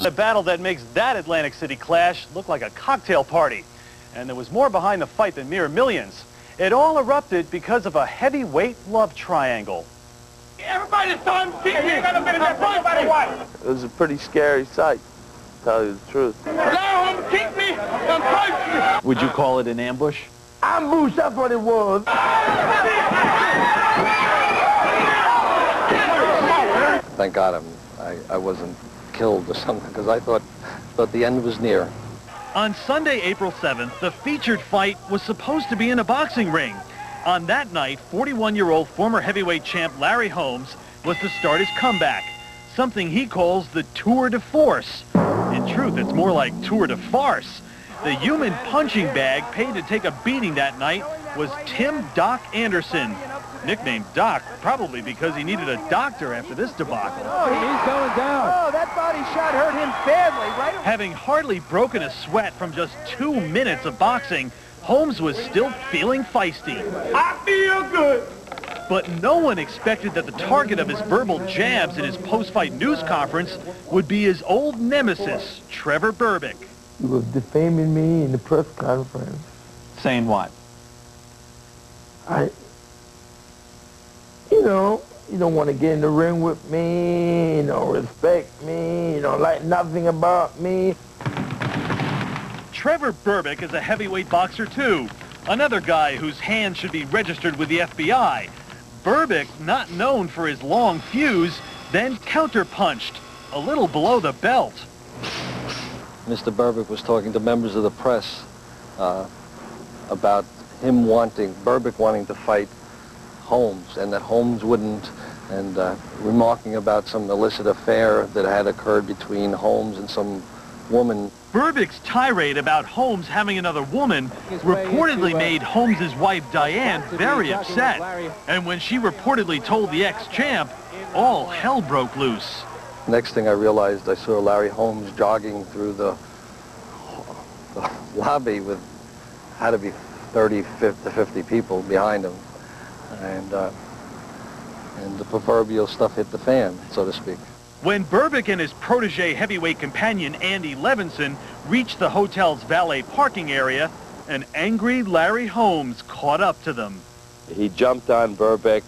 A battle that makes that Atlantic City clash look like a cocktail party. And there was more behind the fight than mere millions. It all erupted because of a heavyweight love triangle. Everybody's time to keep me. It was a pretty scary sight, to tell you the truth. Allow him to keep me and fight me. Would you call it an ambush? Ambush, that's what it was. Thank God I wasn't killed or something, because I thought the end was near. On Sunday, April 7th, the featured fight was supposed to be in a boxing ring. On that night, 41-year-old former heavyweight champ Larry Holmes was to start his comeback, something he calls the tour de force. In truth, it's more like tour de farce. The human punching bag paid to take a beating that night was Tim Doc Anderson, nicknamed Doc probably because he needed a doctor after this debacle. Oh, he's going down. Oh, that body shot hurt him badly, right? Having hardly broken a sweat from just 2 minutes of boxing, Holmes was still feeling feisty. I feel good. But no one expected that the target of his verbal jabs in his post-fight news conference would be his old nemesis, Trevor Berbick. He was defaming me in the press conference. Saying what? You don't want to get in the ring with me, you don't respect me, you don't like nothing about me. Trevor Berbick is a heavyweight boxer too, another guy whose hands should be registered with the FBI. Berbick, not known for his long fuse, then counterpunched, a little below the belt. Mr. Berbick was talking to members of the press about Berbick wanting to fight Holmes, and that Holmes wouldn't, and remarking about some illicit affair that had occurred between Holmes and some woman. Berbick's tirade about Holmes having another woman reportedly made Holmes' wife Diane very upset. And when she reportedly told the ex-champ, all hell broke loose. Next thing I realized, I saw Larry Holmes jogging through the lobby with, had to be 30 to 50 people behind him. And the proverbial stuff hit the fan, so to speak. When Berbick and his protege heavyweight companion Andy Levinson reached the hotel's valet parking area, an angry Larry Holmes caught up to them. He jumped on Berbick,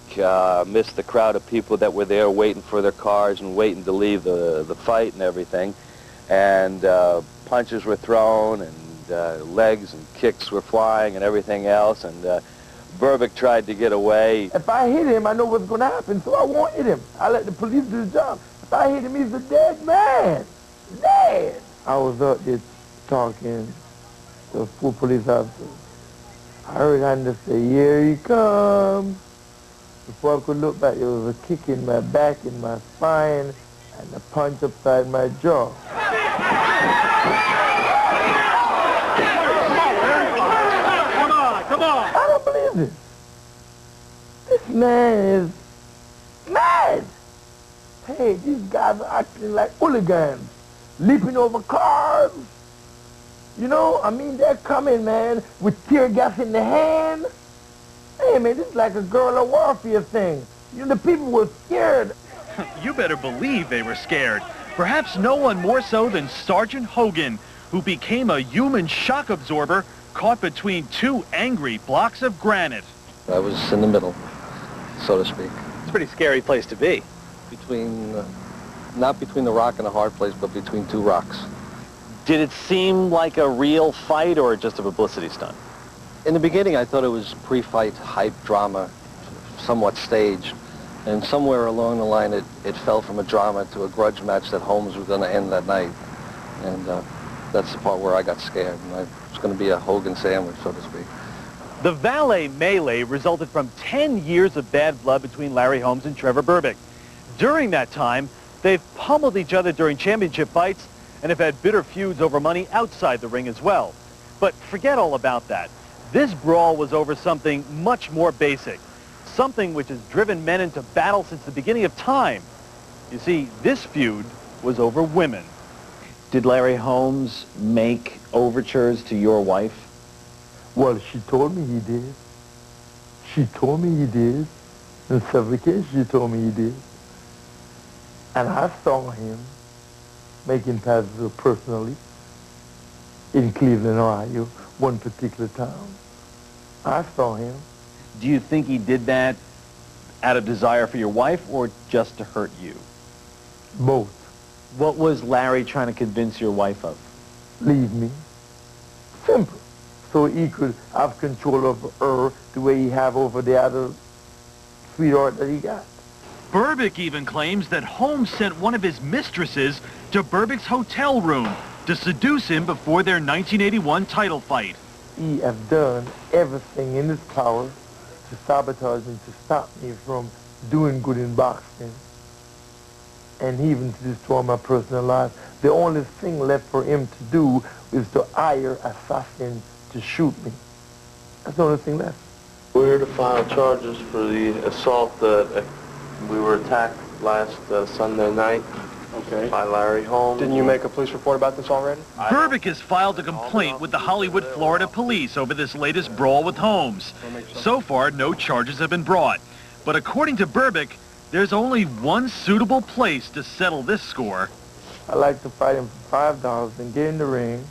missed the crowd of people that were there waiting for their cars and waiting to leave the fight and everything. And punches were thrown, and legs and kicks were flying and everything else. And Berbick tried to get away. If I hit him, I know what's going to happen, so I won't hit him. I let the police do the job. If I hit him, he's a dead man. Dead. I was out there talking to a full police officer. I heard Andy say, "Here he comes." Before I could look back, there was a kick in my back, in my spine, and a punch upside my jaw. Come on. I don't believe this. This man is mad. Hey, these guys are acting like hooligans, leaping over cars. You know, I mean, they're coming, man, with tear gas in the hand. Hey, man, this is like a guerrilla warfare thing. You know, the people were scared. You better believe they were scared. Perhaps no one more so than Sergeant Hogan, who became a human shock absorber caught between two angry blocks of granite. I was in the middle, so to speak. It's a pretty scary place to be. Not between the rock and the hard place, but between two rocks. Did it seem like a real fight or just a publicity stunt? In the beginning, I thought it was pre-fight hype drama, somewhat staged. And somewhere along the line, it fell from a drama to a grudge match that Holmes was going to end that night. And that's the part where I got scared. And it was going to be a Hogan sandwich, so to speak. The valet melee resulted from 10 years of bad blood between Larry Holmes and Trevor Berbick. During that time, they've pummeled each other during championship fights and have had bitter feuds over money outside the ring as well. But forget all about that. This brawl was over something much more basic, something which has driven men into battle since the beginning of time. You see, this feud was over women. Did Larry Holmes make overtures to your wife? Well, she told me he did. She told me he did. In several cases, she told me he did. And I saw him making passes personally in Cleveland, Ohio, one particular town. I saw him. Do you think he did that out of desire for your wife or just to hurt you? Both. What was Larry trying to convince your wife of? Leave me. Simple. So he could have control over her the way he have over the other sweetheart that he got. Berbick even claims that Holmes sent one of his mistresses to Berbick's hotel room to seduce him before their 1981 title fight. He have done everything in his power to sabotage and to stop me from doing good in boxing, and even to destroy my personal life. The only thing left for him to do is to hire assassins to shoot me. That's the only thing left. We're here to file charges for the assault that we were attacked last Sunday night by Larry Holmes. Didn't you make a police report about this already? Berbick has filed a complaint with the Hollywood, Florida police over this latest brawl with Holmes. So far, no charges have been brought. But according to Berbick, there's only one suitable place to settle this score. I like to fight him for $5 and get in the ring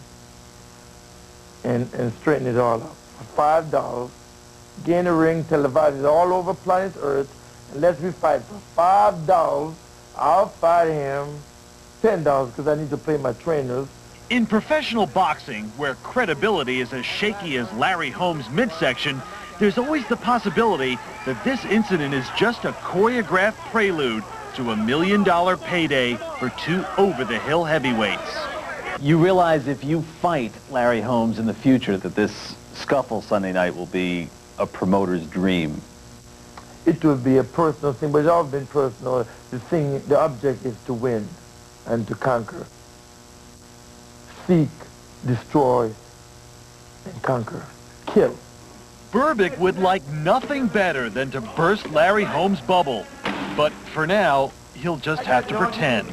and straighten it all up. For $5, get in the ring, televise it all over planet Earth, and let's me fight for $5. I'll fight him $10 because I need to pay my trainers. In professional boxing, where credibility is as shaky as Larry Holmes' midsection, there's always the possibility that this incident is just a choreographed prelude to $1 million payday for two over-the-hill heavyweights. You realize if you fight Larry Holmes in the future that this scuffle Sunday night will be a promoter's dream. It will be a personal thing, but it's all been personal. The object is to win and to conquer. Seek, destroy, and conquer. Kill. Berbick would like nothing better than to burst Larry Holmes' bubble. But for now, he'll just have to pretend.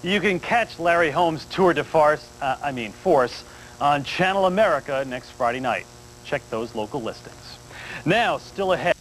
You can catch Larry Holmes' tour de force on Channel America next Friday night. Check those local listings. Now, still ahead.